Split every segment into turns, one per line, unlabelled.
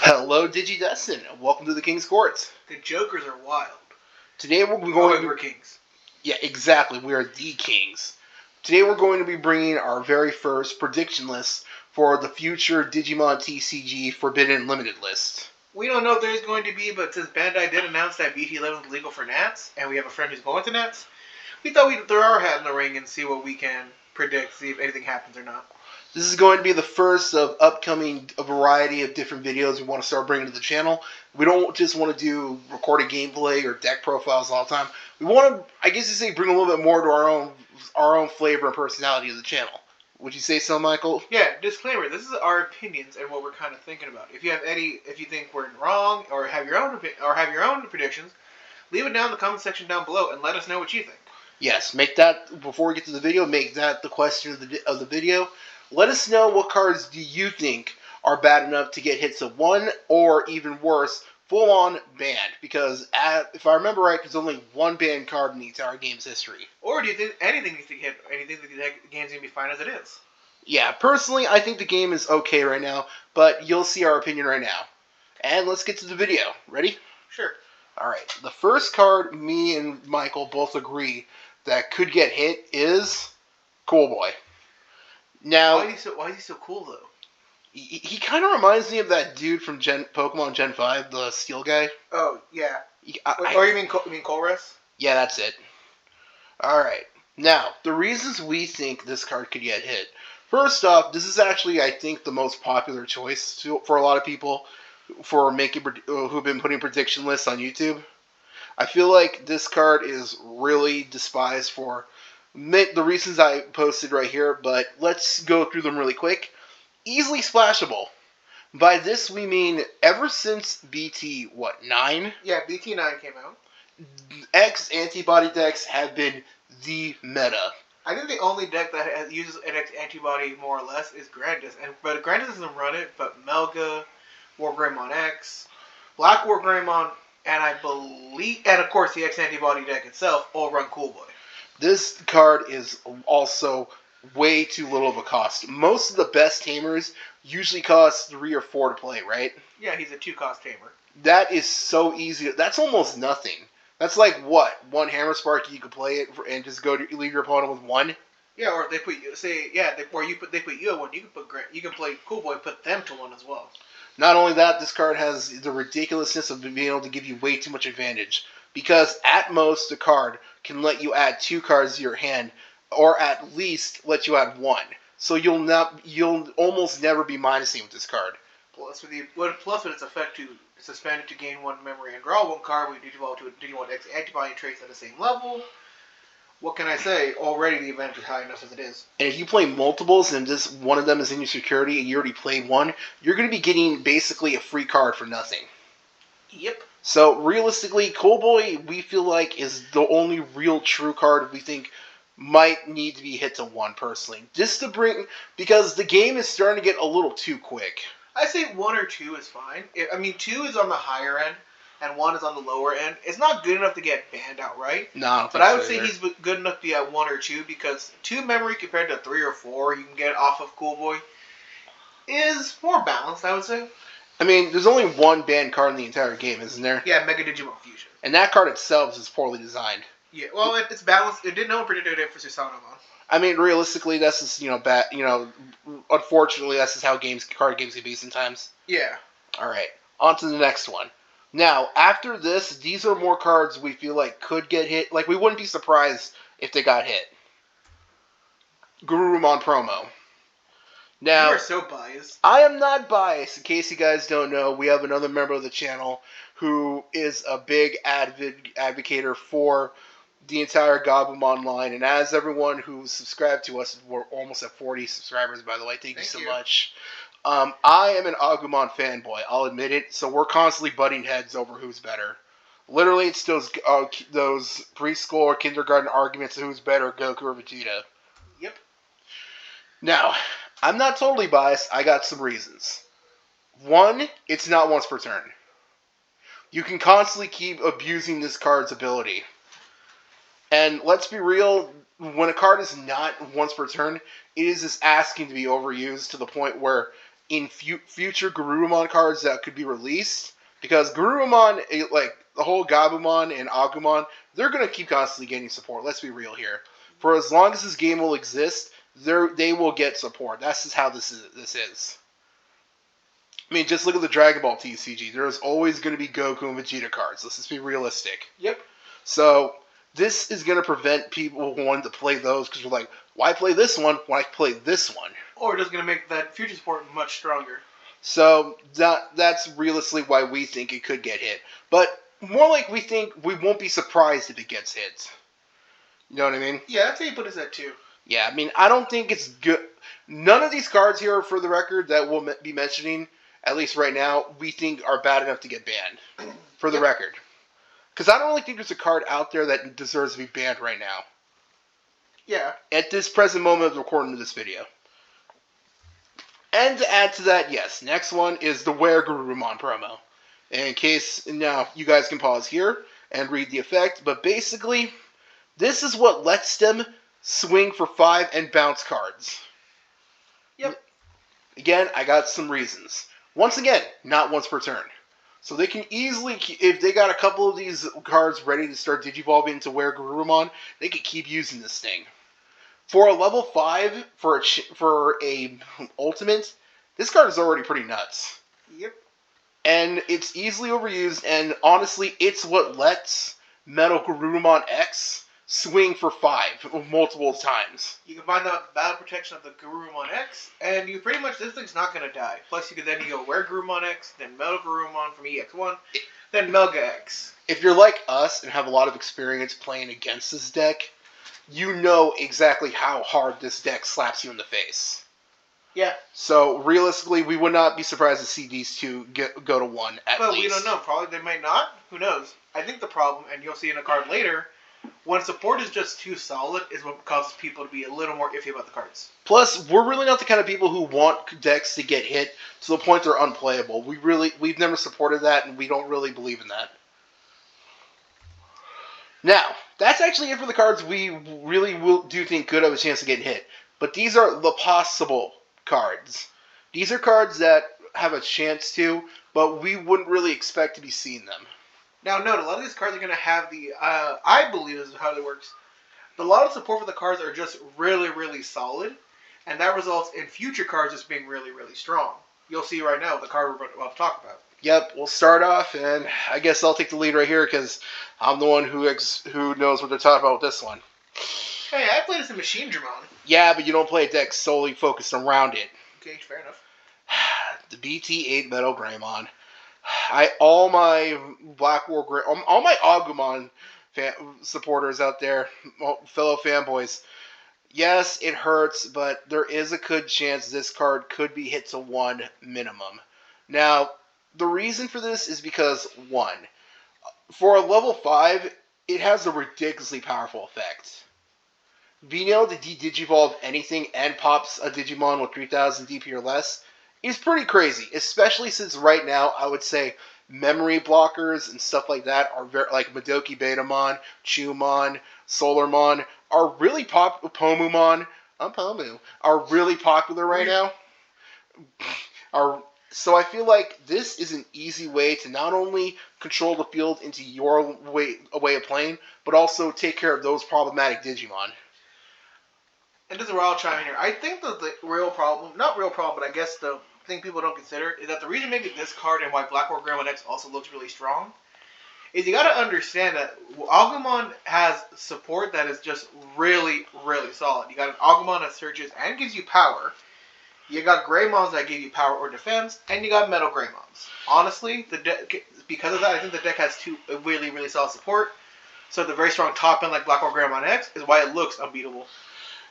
Hello, DigiDestin, and welcome to the King's Courts.
The Jokers are wild.
Today we're going
we're kings.
Yeah, exactly. We are the Kings. Today we're going to be bringing our very first prediction list for the future Digimon TCG Forbidden Limited list.
We don't know if there's going to be, but since Bandai did announce that BT11 is legal for Nats, and we have a friend who's going to Nats, we thought we'd throw our hat in the ring and see what we can predict, see if anything happens or not.
This is going to be the first of upcoming a variety of different videos we want to start bringing to the channel. We don't just want to do recorded gameplay or deck profiles all the time. We want to, I guess you say, bring a little bit more to our own flavor and personality of the channel. Would you say so, Michael?
Yeah, disclaimer, this is our opinions and what we're kind of thinking about. If you think we're wrong or have your own predictions, leave it down in the comment section down below and let us know what you think.
Yes, make that, before we get to the video, make that the question of the video. Let us know what cards do you think are bad enough to get hits of 1, or even worse, full-on banned. Because, if I remember right, there's only one banned card in the entire game's history.
Or do you think anything needs to hit, anything that the game's going to be fine as it is?
Yeah, personally, I think the game is okay right now, but you'll see our opinion right now. And let's get to the video. Ready?
Sure.
Alright, the first card me and Michael both agree that could get hit is Cool Boy. Now,
why is he so cool, though?
He kind of reminds me of that dude from Pokemon Gen 5, the steel guy.
Oh, yeah. Or you mean Colress?
Yeah, that's it. Alright. Now, the reasons we think this card could get hit. First off, this is actually, I think, the most popular choice for a lot of people for who've been putting prediction lists on YouTube. I feel like this card is really despised for the reasons I posted right here, but let's go through them really quick. Easily splashable. By this we mean ever since BT, 9?
Yeah, BT9 came out.
X antibody decks have been the meta.
I think the only deck that uses an X antibody more or less is Grandis, but Grandis doesn't run it, but Melga, WereGarurumon X, Black WereGarurumon, and of course the X antibody deck itself all run Cool Boy.
This card is also way too little of a cost. Most of the best tamers usually cost 3 or 4 to play, right?
Yeah, he's a 2-cost tamer.
That is so easy. That's almost nothing. That's like what? 1 Hammer Spark, you could play it and just leave your opponent with 1?
Yeah, or if they put you, they put you at 1, you can play Cool Boy, put them to 1 as well.
Not only that, this card has the ridiculousness of being able to give you way too much advantage. Because at most, the card can let you add 2 cards to your hand, or at least let you add 1. So you'll almost never be minusing with this card.
Plus with its effect to suspend it to gain 1 memory and draw 1 card, we devolve to a Digimon X antibody and trace at the same level. What can I say? Already the advantage is high enough as it is.
And if you play multiples and just one of them is in your security and you already played 1, you're going to be getting basically a free card for nothing.
Yep.
So realistically, Cool Boy, we feel like, is the only real true card we think might need to be hit to 1 personally. Because the game is starting to get a little too quick.
I say 1 or 2 is fine. 2 is on the higher end, and 1 is on the lower end. It's not good enough to get banned outright.
No,
but I would say he's good enough to be at 1 or 2, because 2 memory compared to 3 or 4 you can get off of Cool Boy is more balanced, I would say.
I mean, there's only 1 banned card in the entire game, isn't there?
Yeah, Mega Digimon Fusion.
And that card itself is poorly designed.
Yeah, well, it's balanced. It didn't know predicted it for Susanomon.
I mean, realistically, that's just, bad. Unfortunately, that's just how card games can be sometimes.
Yeah.
All right, on to the next one. Now, after this, these are more cards we feel like could get hit. Like, we wouldn't be surprised if they got hit. WereGarurumon Promo. Now,
you are so biased.
I am not biased. In case you guys don't know, we have another member of the channel who is a big advocator for the entire Gabumon line. And as everyone who's subscribed to us, we're almost at 40 subscribers, by the way. Thank you so much. I am an Agumon fanboy. I'll admit it. So we're constantly butting heads over who's better. Literally, it's those preschool or kindergarten arguments of who's better, Goku or Vegeta.
Yep.
Now, I'm not totally biased. I got some reasons. 1, it's not once per turn. You can constantly keep abusing this card's ability. And let's be real, when a card is not once per turn, it is just asking to be overused to the point where in future Garurumon cards that could be released, because Garurumon, like the whole Gabumon and Agumon, they're going to keep constantly getting support. Let's be real here. For as long as this game will exist, they will get support. That's just how this is. I mean, just look at the Dragon Ball TCG. There's always going to be Goku and Vegeta cards. Let's just be realistic.
Yep.
So this is going to prevent people wanting to play those because you're like, why play this one when I play this one?
Or just going to make that future support much stronger.
So that's realistically why we think it could get hit. But more like we think we won't be surprised if it gets hit. You know what I mean?
Yeah, that's how you put us at 2.
Yeah, I mean, I don't think it's good. None of these cards here, for the record, that we'll be mentioning, at least right now, we think are bad enough to get banned. For the record. Because I don't really think there's a card out there that deserves to be banned right now.
Yeah.
At this present moment of recording of this video. And to add to that, yes, next one is the WereGarurumon promo. In case, now, you guys can pause here and read the effect, but basically, this is what lets them swing for 5 and bounce cards.
Yep.
Again, I got some reasons. Once again, not once per turn. So they can easily, if they got a couple of these cards ready to start digivolving into WereGarurumon, they could keep using this thing. For a level 5, for a ultimate, this card is already pretty nuts.
Yep.
And it's easily overused, and honestly, it's what lets MetalGreymon X swing for 5 multiple times.
You can find out the battle protection of the Garurumon X, and you pretty much, this thing's not going to die. Plus, you go WereGarurumon X, then MetalGreymon from EX1, then Melga X.
If you're like us and have a lot of experience playing against this deck, you know exactly how hard this deck slaps you in the face.
Yeah.
So, realistically, we would not be surprised to see these two go to 1 at least.
But we don't know. Probably they might not. Who knows? I think the problem, and you'll see in a card later, when support is just too solid is what causes people to be a little more iffy about the cards.
Plus, we're really not the kind of people who want decks to get hit to the point they're unplayable. We've never supported that, and we don't really believe in that. Now, that's actually it for the cards we really do think could have a chance of getting hit. But these are the possible cards. These are cards that have a chance to, but we wouldn't really expect to be seeing them.
Now, note, a lot of these cards are going to have the, I believe this is how it works. A lot of support for the cards are just really, really solid, and that results in future cards just being really, really strong. You'll see right now the card we're about to talk about.
Yep, we'll start off, and I guess I'll take the lead right here because I'm the one who knows what they're talking about with this one.
Hey, I played as a Machine Dramon.
Yeah, but you don't play a deck solely focused around it.
Okay, fair enough.
The BT8 MetalGreymon. All my Agumon supporters out there, fellow fanboys. Yes, it hurts, but there is a good chance this card could be hit to 1 minimum. Now, the reason for this is because, 1, for a level 5, it has a ridiculously powerful effect. Being able to digivolve anything and pops a Digimon with 3000 DP or less is pretty crazy, especially since right now I would say memory blockers and stuff like that are very, like Madoki Betamon, Chumon, Solarmon are really Pomumon, Pomu are really popular right now. So I feel like this is an easy way to not only control the field into your way of playing, but also take care of those problematic Digimon.
And this is where I'll chime in here. I think that the real problem, not real problem, but I guess the thing people don't consider is that the reason maybe this card and why Black WereGarurumon X also looks really strong is you got to understand that Agumon has support that is just really, really solid. You got an Agumon that searches and gives you power. You got Greymons that give you power or defense, and you got MetalGreymons. Honestly, because of that, I think the deck has 2 really, really solid support. So the very strong top end like Black WereGarurumon X is why it looks unbeatable.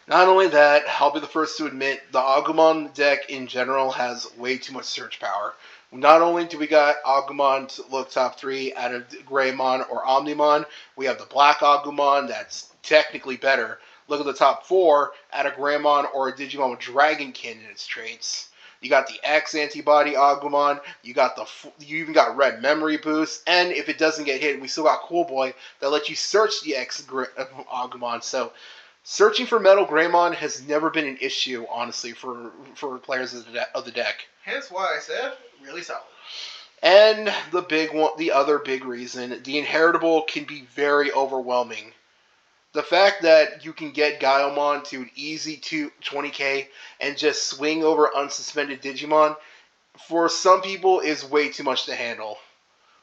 Not only that, I'll be the first to admit, the Agumon deck in general has way too much search power. Not only do we got Agumon to look top 3 out of Greymon or Omnimon, we have the Black Agumon that's technically better. Look at the top 4 out of Greymon or a Digimon with Dragonkin in its traits. You got the X antibody Agumon, you even got Red Memory Boost, and if it doesn't get hit, we still got Cool Boy that lets you search the X Agumon. So Searching for MetalGreymon has never been an issue, honestly, for players of the deck.
Hence why I said really solid.
And the big one, the other big reason, the inheritable can be very overwhelming. The fact that you can get Gaiomon to an easy 20k and just swing over unsuspended Digimon, for some people, is way too much to handle.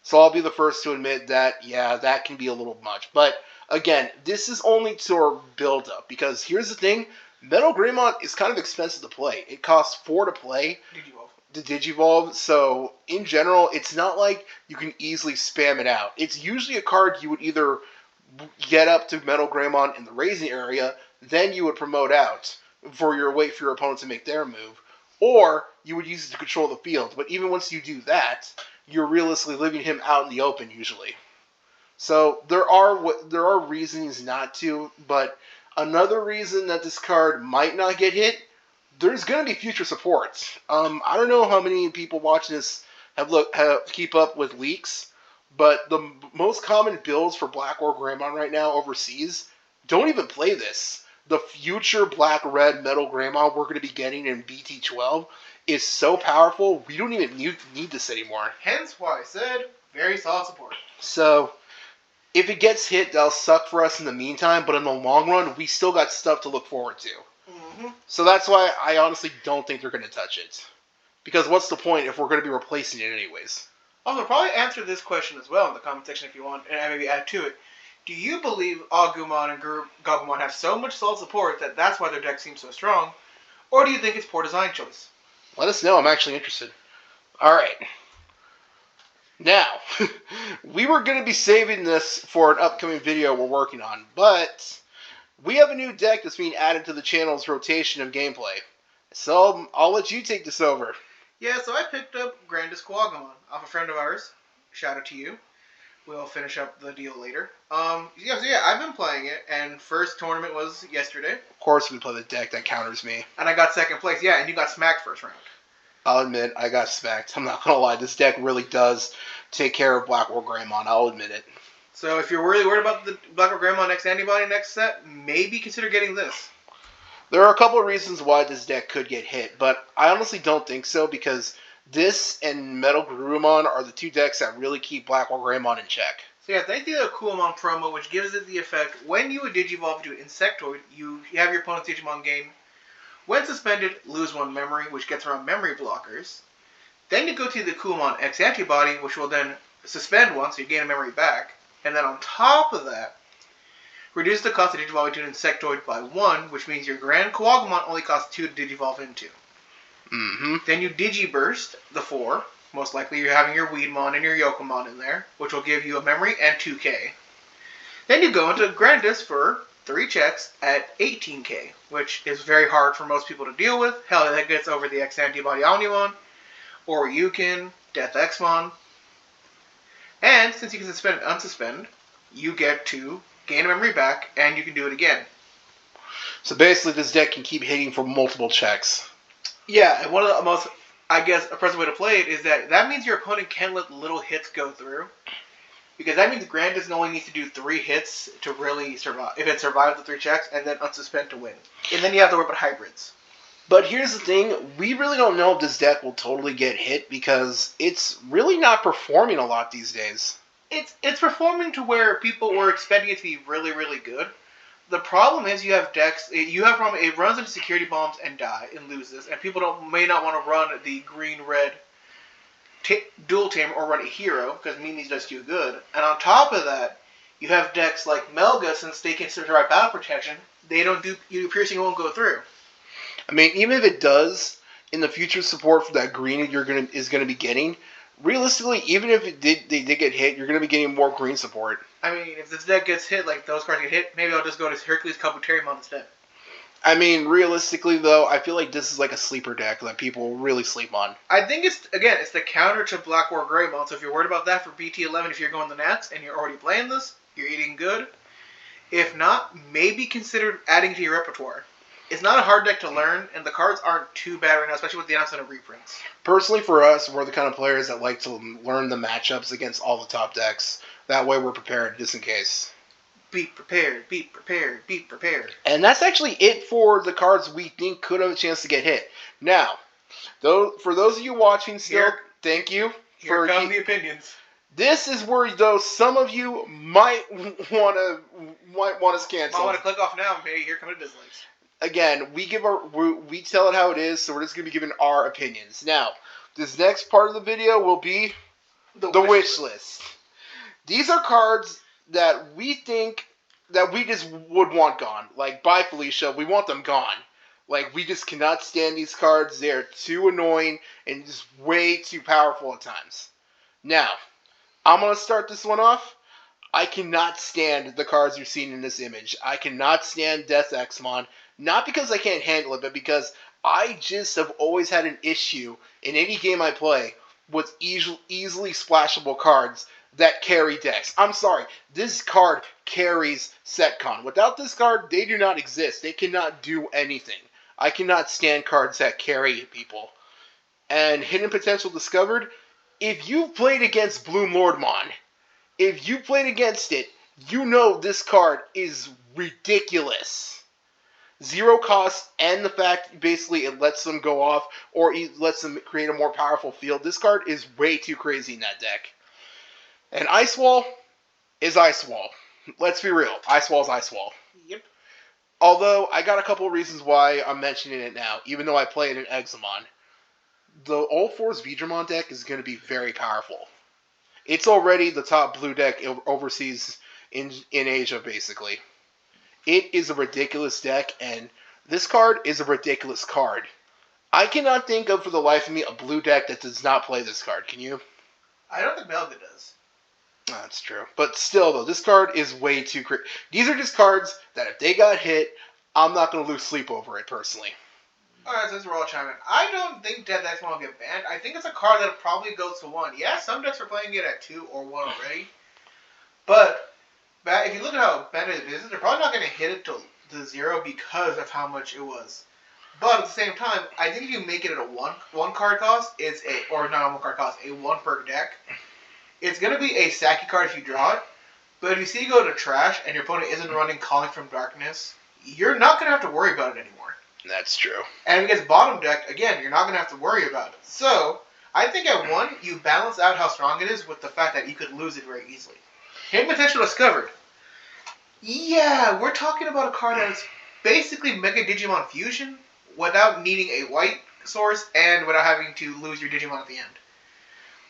So I'll be the first to admit that, yeah, that can be a little much. But again, this is only to our build up, because here's the thing, MetalGreymon is kind of expensive to play. It costs 4 to play. The Digivolve, so in general, it's not like you can easily spam it out. It's usually a card you would either get up to MetalGreymon in the raising area, then you would promote out wait for your opponent to make their move, or you would use it to control the field. But even once you do that, you're realistically leaving him out in the open usually. So there are reasons not to, but another reason that this card might not get hit, there's going to be future supports. I don't know how many people watching this have keep up with leaks, but the most common builds for Black WereGarurumon right now overseas don't even play this. The future Black-Red MetalGreymon we're going to be getting in BT12 is so powerful, we don't even need this anymore.
Hence why I said very solid support.
So, if it gets hit, that'll suck for us in the meantime, but in the long run, we still got stuff to look forward to.
Mm-hmm.
So that's why I honestly don't think they're going to touch it. Because what's the point if we're going to be replacing it anyways?
Also, probably answer this question as well in the comment section if you want, and maybe add to it. Do you believe Agumon and Gabumon have so much solid support that that's why their deck seems so strong? Or do you think it's poor design choice?
Let us know. I'm actually interested. Alright. Now, we were going to be saving this for an upcoming video we're working on, but we have a new deck that's being added to the channel's rotation of gameplay. So, I'll let you take this over.
Yeah, so I picked up Grandis Coagumon off a friend of ours. Shout out to you. We'll finish up the deal later. Yeah, I've been playing it, and first tournament was yesterday.
Of course we play the deck that counters me.
And I got second place, yeah, and you got smacked first round.
I'll admit, I got smacked. I'm not gonna lie, this deck really does take care of Black WereGarurumon, I'll admit it.
So if you're really worried about the Black WereGarurumon next antibody next set, maybe consider getting this.
There are a couple of reasons why this deck could get hit, but I honestly don't think so, because this and MetalGreymon are the two decks that really keep Black WereGarurumon in check.
So yeah, thank you to the WereGarurumon Promo, which gives it the effect, when you would Digivolve to an Insectoid, you have your opponent's Digimon gain. When suspended, lose 1 memory, which gets around memory blockers. Then you go to the WereGarurumon X Antibody, which will then suspend 1, so you gain a memory back. And then on top of that, reduce the cost of Digivolving to an Insectoid by 1, which means your Grand Coagumon only costs 2 to Digivolve into.
Mm-hmm.
Then you Digiburst the 4. Most likely you're having your Weedmon and your Yokomon in there, which will give you a memory and 2k. Then you go into Grandis for 3 checks at 18k, which is very hard for most people to deal with. Hell, that gets over the X Antibody Omnimon, or Yukin, Death Xmon. And since you can suspend and unsuspend, you get to gain a memory back, and you can do it again.
So basically this deck can keep hitting for multiple checks.
Yeah, and one of the most, I guess, impressive way to play it is that means your opponent can let little hits go through. Because that means Grandis only needs to do 3 hits to really survive. If it survives the 3 checks, and then unsuspend to win. And then you have to worry about hybrids.
But here's the thing, we really don't know if this deck will totally get hit because it's really not performing a lot these days.
It's performing to where people were expecting it to be really, really good. The problem is you have decks, it runs into security bombs and and loses, and people may not want to run the green-red dual tamer or run a hero, because Mimi's does too good. And on top of that, you have decks like Melga, since they can survive battle protection, they don't do, piercing won't go through.
I mean, even if it does, in the future support for that green is gonna be getting, realistically, even if they did get hit, you're gonna be getting more green support.
I mean, if this deck gets hit, like those cards get hit, maybe I'll just go to Hercules Kabuterimon instead.
I mean, realistically, though, I feel like this is like a sleeper deck that people really sleep on.
I think it's the counter to Black WereGarurumon, so if you're worried about that for BT11, if you're going the Nats and you're already playing this, you're eating good. If not, maybe consider adding to your repertoire. It's not a hard deck to learn, and the cards aren't too bad right now, especially with the announcement of reprints.
Personally, for us, we're the kind of players that like to learn the matchups against all the top decks. That way we're prepared, just in case.
Be prepared, be prepared, be prepared.
And that's actually it for the cards we think could have a chance to get hit. Now, for those of you watching still, thank you.
Here come the opinions.
This is where, though, some of you might want us canceled.
Might want to click off now. Maybe here come the dislikes.
Again, we tell it how it is, so we're just going to be giving our opinions. Now, this next part of the video will be the wish list. These are cards that we think that we just would want gone. Like, bye Felicia, we want them gone. Like, we just cannot stand these cards. They're too annoying and just way too powerful at times. Now, I'm going to start this one off. I cannot stand the cards you've seen in this image. I cannot stand Death Exmon. Not because I can't handle it, but because I just have always had an issue in any game I play with easily splashable cards that carry decks. I'm sorry, this card carries Setcon. Without this card, they do not exist. They cannot do anything. I cannot stand cards that carry people. And Hidden Potential Discovered, if you've played against Bloom Lordmon, if you played against it, you know this card is ridiculous. Zero cost, and the fact basically it lets them go off, or it lets them create a more powerful field. This card is way too crazy in that deck. And Ice Wall is Ice Wall. Let's be real. Ice Wall is Ice Wall.
Yep.
Although, I got a couple of reasons why I'm mentioning it now, even though I play it in Examon. The All Force Vidramon deck is going to be very powerful. It's already the top blue deck overseas in Asia, basically. It is a ridiculous deck, and this card is a ridiculous card. I cannot think of, for the life of me, a blue deck that does not play this card. Can you?
I don't think Melga does.
That's true. But still, though, this card is way too crazy. These are just cards that if they got hit, I'm not going to lose sleep over it, personally.
Alright, since we're all chiming, I don't think Death Exmon will get banned. I think it's a card that probably goes to 1. Yeah, some decks are playing it at 2 or 1 already. But if you look at how banned it is, they're probably not going to hit it to 0 because of how much it was. But at the same time, I think if you make it at a one card cost, or not a 1 card cost, a 1 per deck, it's going to be a sacky card if you draw it. But if you see it go to trash and your opponent isn't running Calling from Darkness, you're not going to have to worry about it anymore.
That's true.
And if it gets bottom decked, again, you're not going to have to worry about it. So, I think at 1, you balance out how strong it is with the fact that you could lose it very easily. Hidden Potential Discovered. Yeah, we're talking about a card that's basically Mega Digimon Fusion without needing a white source and without having to lose your Digimon at the end.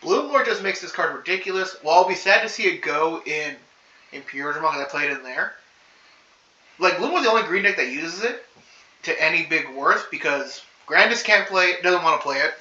Bloom Lord just makes this card ridiculous. While I'll be sad to see it go in Pure Digimon because I played it in there. Like, Bloom was the only green deck that uses it to any big worth because Grandis can't play it, doesn't want to play it.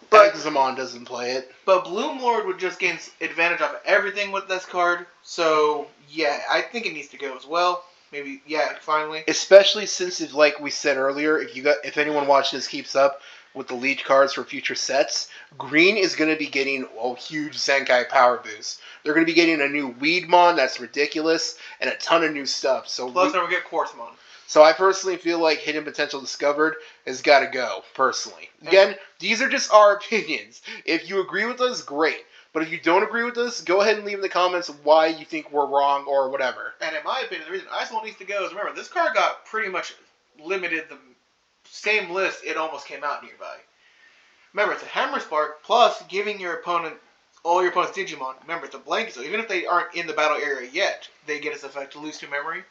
But Examon doesn't play it.
But Bloom Lord would just gain advantage of everything with this card. So, yeah, I think it needs to go as well. Maybe, yeah, finally.
Especially since, like we said earlier, if anyone watching this keeps up with the lead cards for future sets, Green is going to be getting a huge Zenkai power boost. They're going to be getting a new Weedmon that's ridiculous, and a ton of new stuff.
Plus, they'll get Quartzmon.
So I personally feel like Hidden Potential Discovered has got to go, personally. Again, these are just our opinions. If you agree with us, great. But if you don't agree with us, go ahead and leave in the comments why you think we're wrong or whatever.
And in my opinion, the reason Ice Wall needs to go is, remember, this card got pretty much limited the same list it almost came out nearby. Remember, it's a Hammer Spark plus giving your opponent all your opponent's Digimon. Remember, it's a blanket, so even if they aren't in the battle area yet, they get its effect to lose 2 memory.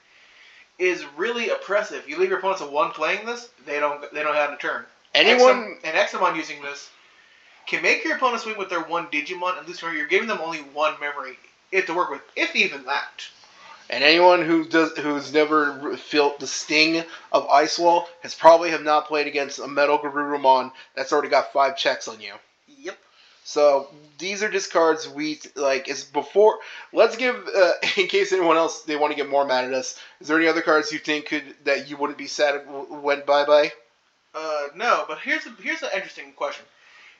Is really oppressive. You leave your opponents a 1 playing this, they don't have a turn. Examon using this can make your opponent swing with their 1 Digimon and lose memory. You're giving them only 1 memory to work with, if even that.
And anyone who's never felt the sting of Ice Wall has probably have not played against a MetalGreyrumon that's already got 5 checks on you.
Yep.
So these are just cards we like. Is before. Let's give in case anyone else they want to get more mad at us. Is there any other cards you think that you wouldn't be sad if went bye?
No. But here's an interesting question.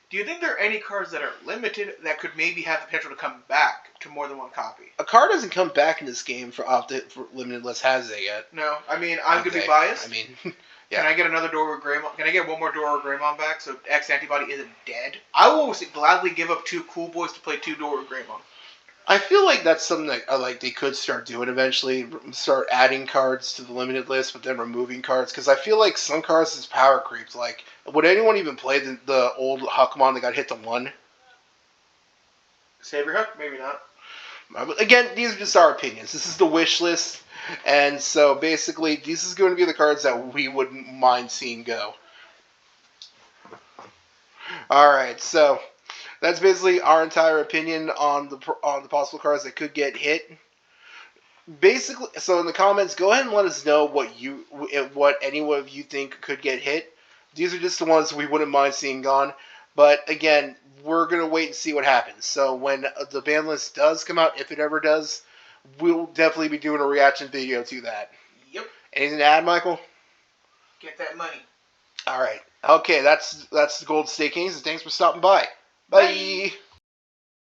Do you think there are any cards that are limited that could maybe have the potential to come back to more than 1 copy?
A card doesn't come back in this game for limited list, has it yet?
No. I mean, I'm gonna be biased.
I mean. Yeah.
Can I get another WereGarurumon? Can I get one more WereGarurumon back so X Antibody isn't dead? I will gladly give up 2 cool boys to play 2 WereGarurumon.
I feel like that's something that like they could start doing eventually. Start adding cards to the limited list, but then removing cards because I feel like some cards is power creeps. Like, would anyone even play the old Hakumon that got hit to 1?
Saber Hook? Maybe not.
Again, these are just our opinions. This is the wish list, and so basically, these is going to be the cards that we wouldn't mind seeing go. All right, so that's basically our entire opinion on the possible cards that could get hit. Basically, so in the comments, go ahead and let us know what any of you think could get hit. These are just the ones we wouldn't mind seeing gone. But again, we're gonna wait and see what happens. So when the ban list does come out, if it ever does, we'll definitely be doing a reaction video to that.
Yep.
Anything to add, Michael?
Get that money.
All right. Okay, that's the Gold State Kings, and thanks for stopping by. Bye.